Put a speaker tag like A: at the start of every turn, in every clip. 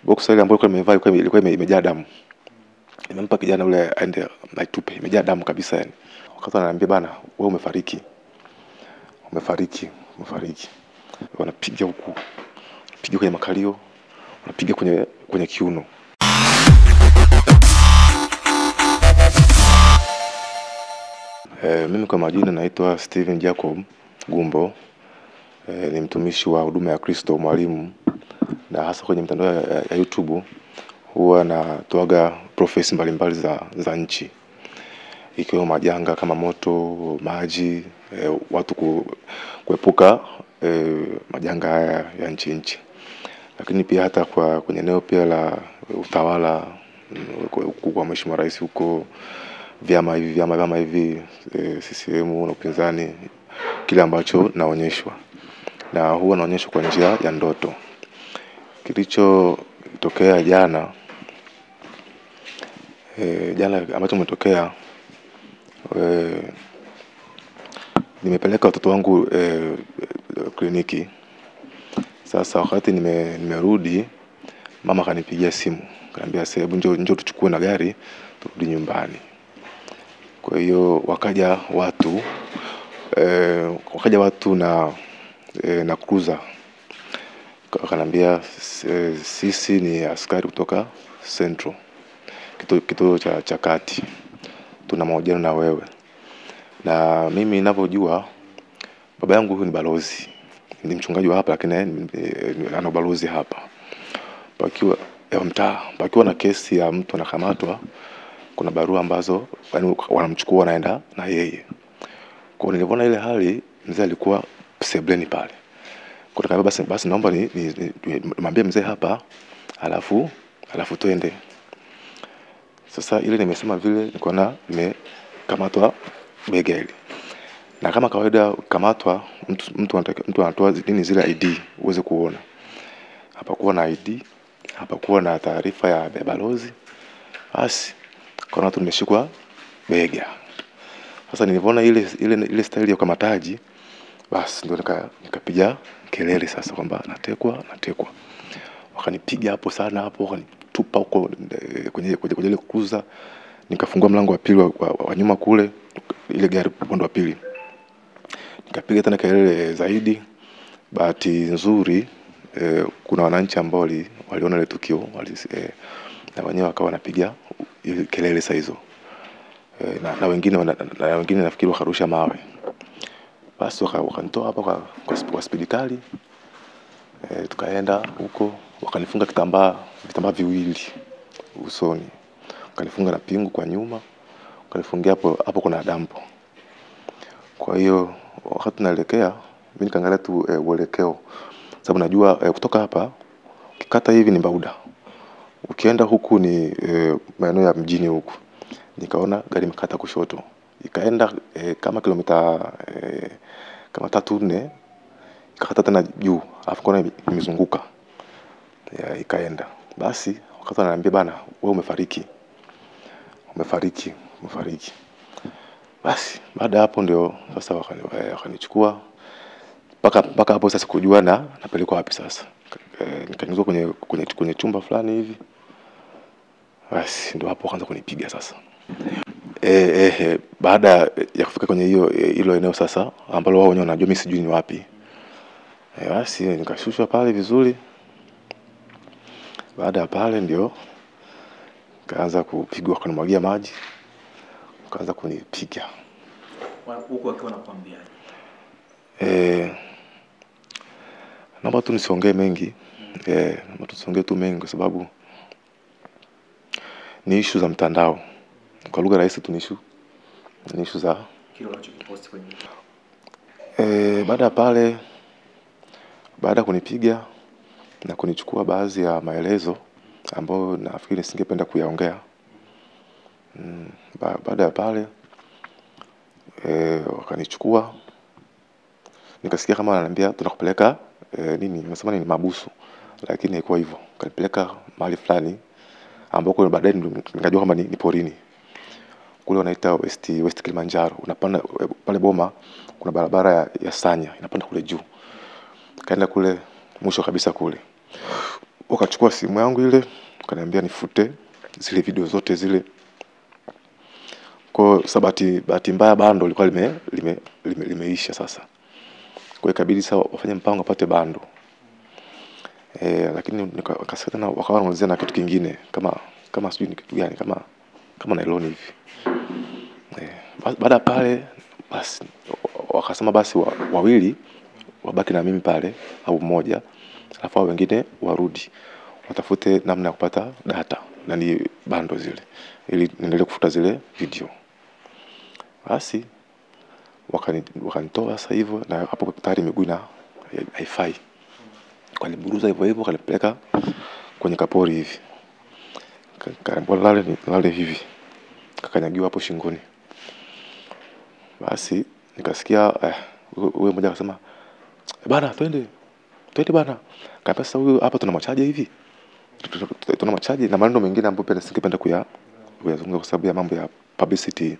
A: Boxer ile ambayo nimevaa ilikuwa imejaa damu. Nimempa kijana yule aende aitupe, imejaa damu kabisa yani. Wakati ananiambia bana, wewe umefariki. Wanapiga huku. Piga kwenye makalio, wanapiga kwenye kiuno. Mimi kwa majina naitwa Steven Jacob Gumbo. Ni mtumishi wa huduma ya Kristo, mwalimu, na hasa kwenye mtandao ya YouTube huwa natoaga profesi mbalimbali za nchi, ikiwa majanga kama moto, maji, watu kuepuka majanga haya ya nchi. Lakini pia hata kwenye eneo pia la utawala kwa mheshimiwa rais huko, vyama hivi CCM na upinzani, kile ambacho naonyeshwa, na huwa naonyeshwa kwa njia ya ndoto. Kilichotokea jana ambacho umetokea, nimepeleka watoto wangu kliniki. Sasa wakati nimerudi, mama kanipigia simu, kaniambia hebu njoo tuchukue na gari turudi nyumbani. Kwa hiyo wakaja watu na cruiser. Wakaniambia sisi ni askari kutoka Central, kituo cha kati, tuna mahojiano na wewe. Na mimi ninavyojua, baba yangu huyu ni balozi, ni mchungaji wa hapa, lakini ana balozi hapa. Pakiwa na kesi ya mtu anakamatwa, kuna barua ambazo wanamchukua naenda na yeye. Kwa nilipoona ile hali, mzee alikuwa sebleni pale. Kwa nikamwambia basi naomba nimwambie mzee hapa, alafu twende. Sasa ile nimesema vile nikaona nimekamatwa bega ile. Na kama kawaida kamatwa mtu anatoa zile ID uweze kuona. Hapakuwa na ID, hapakuwa na taarifa ya balozi. Basi kwa watu nimeshikwa bega. Sasa nilipoona ile style ya kamataji, basi ndio nikapiga kelele sasa kwamba natekwa. Wakanipiga hapo sana, wakanitupa huko kwenye ile cruiser. Nikafungua mlango wa pili wa nyuma kule, ile gari upande wa pili. Nikapiga tena kelele zaidi. Bahati nzuri kuna wananchi ambao waliona ile tukio, na wenyewe wakawa wanapiga kelele saa hizo. Na wengine nafikiri wakarusha mawe. Basi wakanitoa hapa kwa speed kali. Tukaenda huko, wakanifunga vitambaa viwili usoni. Wakanifunga na pingu kwa nyuma. Wakanifungia hapo kuna dampo. Kwa hiyo wakati naelekea, mimi nikaangalia tu uelekeo. Sababu najua kutoka hapa ukikata hivi ni Mbauda. Ukienda huku ni maeneo ya mjini huku. Nikaona gari imekata kushoto. Ikaenda kama kilomita kama 3-4, ikakata tena juu, alafu kona imezunguka. Ikaenda. Basi wakati ananiambia bana, wewe umefariki. Basi baada hapo ndio sasa wakanichukua mpaka hapo sasa kujua napelekwa wapi sasa. Nikaingizwa kwenye chumba fulani hivi. Basi ndio hapo wakaanza kunipiga sasa. Baada ya kufika kwenye hilo eneo sasa ambalo wao wenyewe wanajua mimi sijui ni wapi. Basi nikashushwa pale vizuri. Baada ya pale ndio kaanza kupigwa, kanimwagia maji. Kaanza kunipiga.
B: Huko wakiwa wanakuambia
A: naomba tu nisiongee mengi. Naomba tusiongee tu mengi kwa sababu ni issue za mtandao. Kwa lugha rahisi tu ni issue za
B: kile unachokipost kwenye.
A: Baada ya pale, baada kunipiga na kunichukua baadhi ya maelezo ambayo nafikiri nisingependa kuyaongea. Baada ya pale wakanichukua, nikasikia kama ananiambia tunakupeleka nimesema ni mabusu, lakini haikuwa hivyo. Kanipeleka mahali fulani ambako baadaye nikajua kama ni porini. Kule wanaita West Kilimanjaro. Unapanda pale Boma, kuna barabara ya Sanya inapanda kule juu. Kaenda kule mwisho kabisa kule. wakachukua simu yangu ile, wakaniambia nifute zile video zote zile. Kwa bahati mbaya bando lilikuwa limeisha sasa. Kwa ikabidi sasa wafanye mpango wapate bando. Lakini nikasema tena wakawa wanaulizia na kitu kingine kama sijui ni kitu gani kama nylon hivi. Baada pale basi wakasema basi wawili wabaki na mimi pale au mmoja, alafu wengine warudi watafute namna ya kupata data na ni bando zile ili niendelee kufuta zile video. Basi wakanitoa sasa hivyo, na hapo tayari miguu na haifai. Kwa niburuza hivyo kanipeleka kwenye kapori hivi. Kaambia lale hivi. Kakanyagiwa hapo shingoni. Basi nikasikia huyo mmoja akasema, "Bana, twende bana." Kaambia sasa huyu hapa tuna machaje hivi. Tuna machaje na maneno mengine ambayo pia nisingependa kuyazungumza kwa sababu ya mambo ya publicity.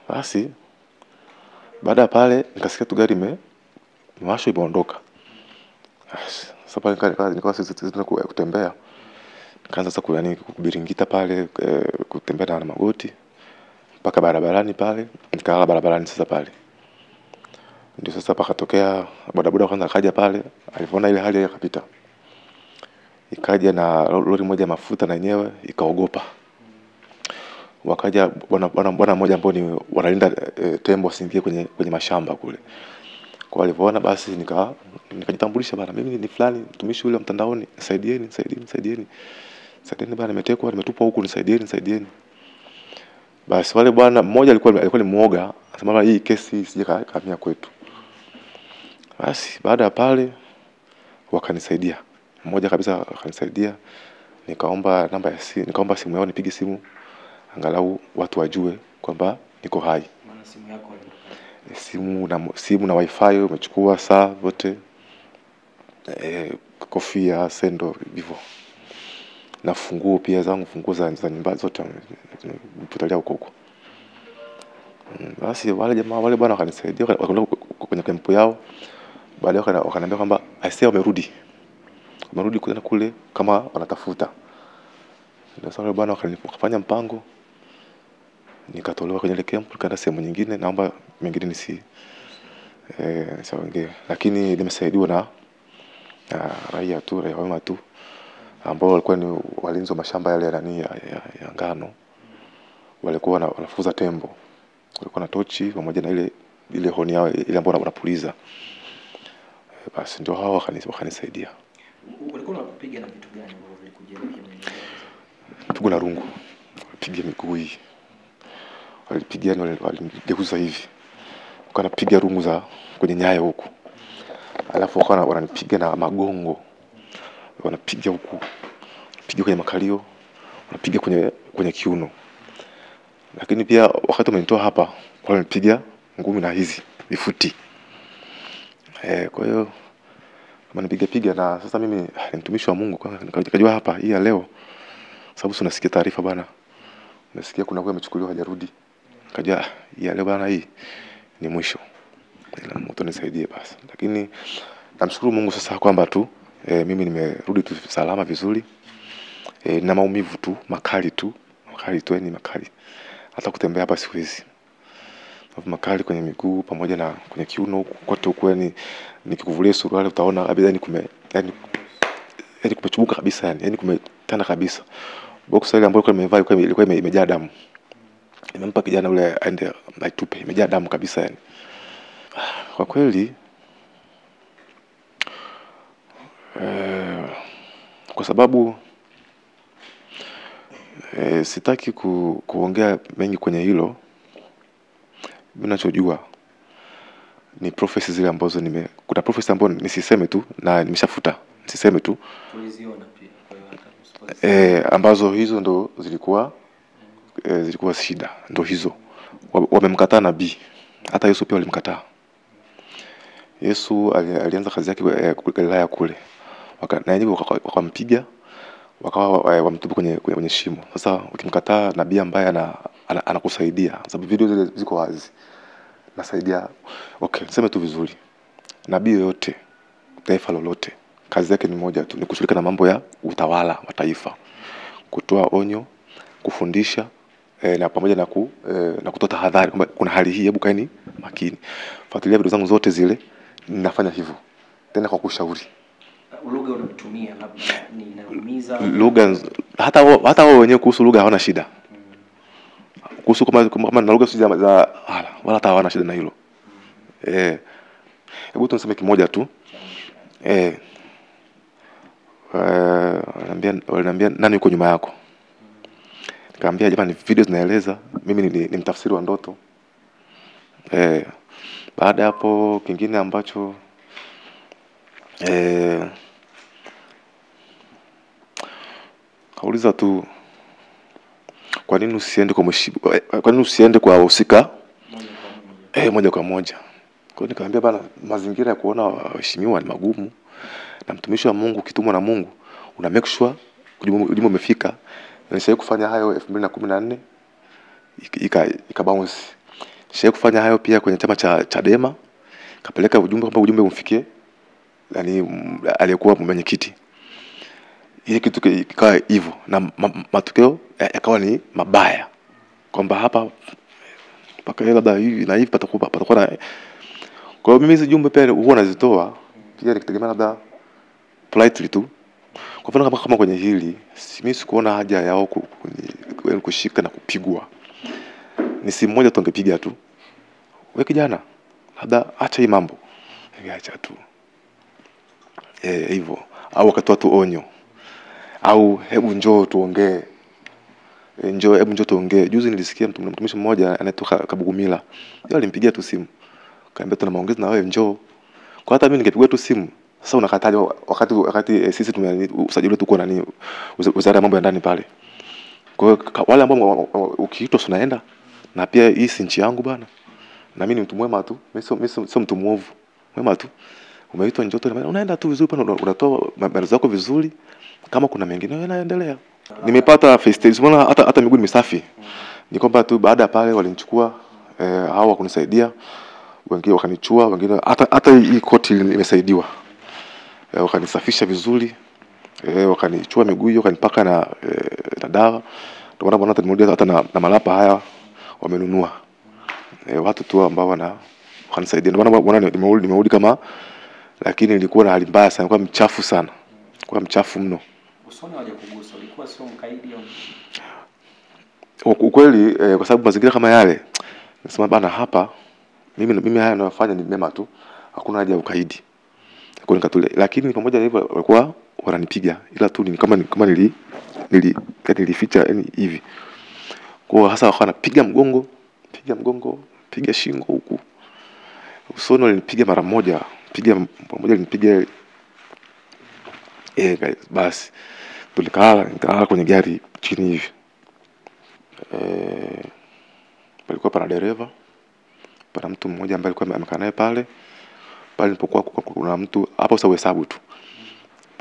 A: Basi baada pale nikasikia tu gari imewashwa imeondoka. Sasa pale nikawa sisi kutembea. Nikaanza sasa kubiringita pale, kutembea na magoti mpaka barabarani pale. Nikalala barabarani sasa pale. Ndio sasa pakatokea bodaboda kwanza akaja pale, alipoona ile hali akapita. Ikaja na lori moja mafuta na yenyewe ikaogopa. Wakaja bwana mmoja ambao ni wanalinda tembo wasiingie kwenye mashamba kule. Kwa alipoona basi nikajitambulisha, bana mimi ni fulani mtumishi yule mtandaoni, nisaidieni bana, nimetekwa nimetupwa huku, nisaidieni. Basi wale bwana mmoja alikuwa ni muoga, akasema hii kesi isije kamia kwetu. Basi baada ya pale wakanisaidia. Mmoja kabisa akanisaidia. Nikaomba namba ya simu, nikaomba simu yao nipige simu angalau watu wajue kwamba niko hai.
B: Maana simu yako
A: Simu na wifi umechukua saa zote, kofia, sendo hivyo. Na funguo pia zangu, funguo za nyumba zote nipotelea huko. Basi wale bwana wakanisaidia kwenye camp yao. Baadaye wakaniambia kwamba aisee wamerudi kule kama wanatafuta. Ndio sasa wale bwana wakafanya mpango, nikatolewa kwenye ile camp nikaenda sehemu nyingine. Naomba mengine nisiongee, lakini nimesaidiwa na raia wema tu ambao walikuwa ni walinzi wa mashamba yale ya ngano. Walikuwa wanafuza tembo, walikuwa na tochi pamoja na ile honi yao ile ambayo wanapuliza. Basi ndio hao wakanisaidia.
B: Ulikuwa unapiga na vitu gani ambavyo vilikujeruhi mwenyewe?
A: Pigo na rungu, piga miguu hii. Walipigana waligeuza hivi. Wanapiga rungu za kwenye nyayo huku. Alafu wananipiga na magongo. Wanapiga huku. Piga kwenye makalio, wanapiga kwenye kiuno. Lakini pia wakati wamenitoa hapa, walinipiga ngumi na hizi vifuti. Kwa hiyo wamenipiga na sasa mimi ni mtumishi wa Mungu, kwa nikajua hapa hii ya leo, sababu tunasikia taarifa bana. Nasikia kuna huyu amechukuliwa hajarudi. Nikajua hii ya leo bana, hii ni mwisho. Ila Mungu nisaidie basi. Lakini namshukuru Mungu sasa kwamba tu mimi nimerudi tu salama vizuri. Na maumivu tu makali tu ni makali. Hata kutembea hapa siwezi. Makali kwenye miguu pamoja na kwenye kiuno kote huko, nikikuvulia suruali utaona kabisa yani kumechubuka kabisa, yani kumetana kabisa. Boxer ile ambayo nimevaa ilikuwa imejaa damu. Nimempa kijana ule aende aitupe, imejaa damu kabisa yani. Kwa kweli kwa sababu sitaki kuongea mengi kwenye hilo. Mimi ninachojua ni prophecy zile ambazo kuna prophecy ambazo nisiseme tu na nimeshafuta, nisiseme tu.
B: Tuliziona pia kwa hiyo hata
A: ambazo hizo ndo zilikuwa shida, ndo hizo. Wamemkataa nabii. Hata Yesu pia walimkataa. Yesu alianza kazi yake Galilaya kule. Wakampiga, wakawa wamtupa kwenye shimo. Sasa ukimkataa nabii ambaye anakusaidia, sababu video zile ziko wazi. Nasaidia. Okay, niseme tu vizuri. Nabii yote, taifa lolote, kazi yake ni moja tu, ni kushughulika na mambo ya utawala wa taifa, kutoa onyo, kufundisha na pamoja na kutoa tahadhari kwamba kuna hali hii, hebu kaeni makini. Fuatilia video zangu zote zile, ninafanya hivyo. Tena kwa kushauri.
B: Lugha unatumia labda ni inaumiza
A: Lugha hata wao wenyewe kuhusu lugha hawana shida. Kuhusu kama na lugha za wala hata hawana shida na hilo. Hebu tuniseme kimoja tu. Waliniambia nani yuko nyuma yako? Nikamwambia jamani, video zinaeleza mimi ni mtafsiri wa ndoto. Baada hapo kingine ambacho kauliza tu, kwa nini usiende kwa wahusika moja kwa moja? Kwa hiyo nikamwambia bana, mazingira ya kuona waheshimiwa ni magumu, na mtumishi wa Mungu kitumwa na Mungu una make sure ujumbe umefika. Nishawahi kufanya hayo 2014 ikabounce. Nishawahi kufanya hayo pia kwenye chama cha Chadema, kapeleka ujumbe kwamba ujumbe umfikie yani aliyekuwa mwenyekiti. Ile kitu kikawa hivyo na matokeo yakawa ni mabaya, kwamba hapa mpaka labda hivi na hivi patakuwa na. Kwa hiyo mimi hizo jumbe pia huwa nazitoa pia nikitegemea labda politely tu. Kwa mfano kama kwenye hili mimi sikuona haja yao kushika na kupigwa. Ni simu moja tu angepiga tu, wewe kijana labda acha hii mambo, acha tu hivyo, au akatoa tu onyo, au hebu njoo tuongee, hebu njoo tuongee. Juzi nilisikia mtumishi mmoja anatoka Kabugumila, yeye alimpigia tu simu, kaambia tuna maongezi na wewe, njoo. Kwa hata mimi ningepiga tu simu, sasa unakataje wakati sisi usajili tuko nani wizara ya mambo ya ndani pale. Kwa hiyo wale ambao ukiitwa unaenda, na pia hii si nchi yangu bana, na mimi ni mtu mwema tu, mimi sio mtu muovu, mwema tu. Umeitwa njoo tu, unaenda tu vizuri pale, unatoa maelezo yako vizuri, kama kuna mengine yanaendelea. Nimepata face test, mbona hata miguu ni misafi. Ni kwamba tu baada pale walinichukua hao wakunisaidia, wengine wakanichua, wengine hata hii koti imesaidiwa. Wakanisafisha vizuri, wakanichua miguu hiyo, wakanipaka na dawa. Ndio maana hata nimerudia hata na malapa haya wamenunua. Watu tu ambao wakanisaidia. Ndio maana nimerudi kama, lakini nilikuwa na hali mbaya sana, kwa mchafu sana. Kwa mchafu mno.
B: Usoni waje kugusa, ulikuwa sio mkaidi
A: au? Ukweli kwa sababu mazingira kama yale nasema bana, hapa mimi haya ninayofanya ni mema tu, hakuna haja ya ukaidi. Kwa nikatule, lakini pamoja na hivyo walikuwa wananipiga, ila tu ni kama nilificha yani hivi. Kwa hasa wakawa wanapiga mgongo, piga shingo huku. Usoni walinipiga mara moja, alinipiga basi tulikaa kwenye gari chini hivi. Palikuwa pana dereva, pana mtu mmoja ambaye alikuwa amekaa naye pale nilipokuwa kuna mtu hapo, sawa hesabu tu.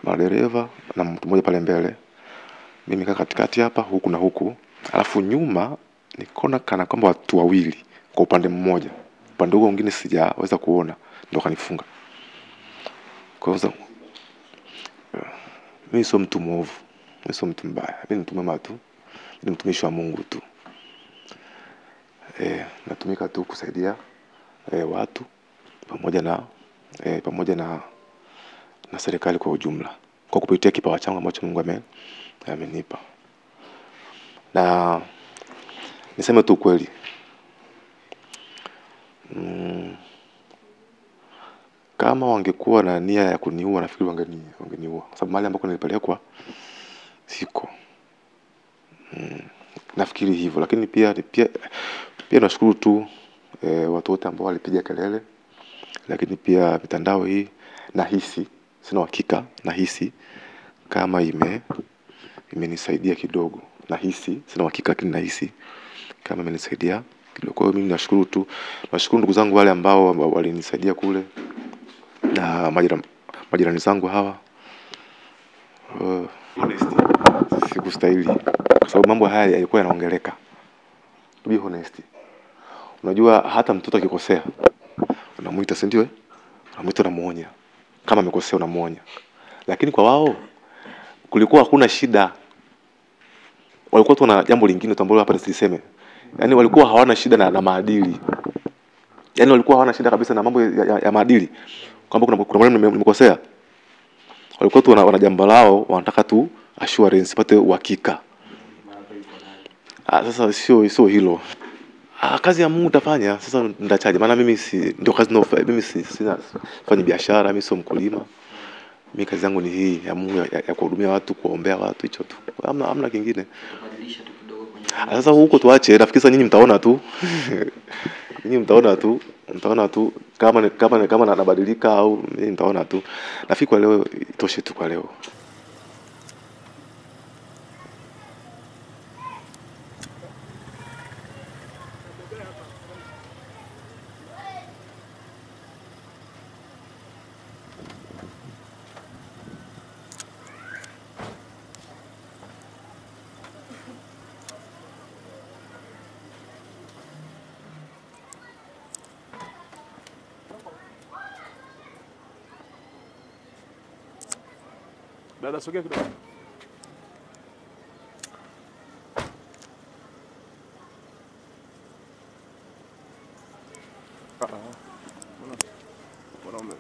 A: Pana dereva na mtu mmoja pale mbele. Mimi nikaa katikati hapa, huku na huku. Alafu nyuma nikaona kana kwamba watu wawili kwa upande mmoja. Upande huo mwingine sijaweza kuona, ndio kanifunga. Kwa hiyo mimi sio mtu mwovu, mimi sio mtu mbaya, mimi ni mtu mwema tu, ni mtumishi wa Mungu tu. Natumika tu kusaidia watu pamoja na serikali kwa ujumla, kwa kupitia kipawa changu ambacho Mungu amenipa. Na niseme tu kweli, kama wangekuwa na nia ya kuniua, nafikiri wangeniua, kwa sababu mahali ambako nilipelekwa siko. Nafikiri hivyo, lakini pia nashukuru tu watu wote ambao walipiga kelele. Lakini pia mitandao hii nahisi, sina uhakika, nahisi kama imenisaidia kidogo. Nahisi, sina uhakika, lakini nahisi kama imenisaidia kidogo. Kwa hiyo mimi nashukuru tu. Nashukuru ndugu zangu wale ambao walinisaidia kule, na majirani zangu hawa. Honesty, sikustahili, kwa sababu mambo haya yalikuwa yanaongeleka. To be honest, unajua hata mtoto akikosea unamuita, si ndio? Unamuita, unamuonya. Kama amekosea unamuonya. Lakini kwa wao kulikuwa hakuna shida. Walikuwa tu na jambo lingine ambalo hapa nisiseme. Yaani walikuwa hawana shida na maadili. Yaani walikuwa hawana shida kabisa na mambo ya maadili. Kwamba kuna maneno nimekosea. Walikuwa tu wana jambo lao, wanataka tu assurance, pate uhakika. Sasa sio hilo. Kazi ya Mungu utafanya, sasa nitachaje? Maana mimi ndio kazi ninayofanya. Mimi sina fanya biashara, mimi sio mkulima. Mimi kazi yangu ni hii ya Mungu ya kuhudumia watu, kuombea watu, hicho tu. Hamna kingine.
B: Kubadilisha tu kidogo kwenye
A: Sasa huko tuache, nafikiri sasa nyinyi mtaona tu. Nyinyi mtaona tu kama nabadilika au nyinyi mtaona tu. Nafikiri kwa leo itoshe tu kwa leo.
C: Dada, sogea kidogo. Mbona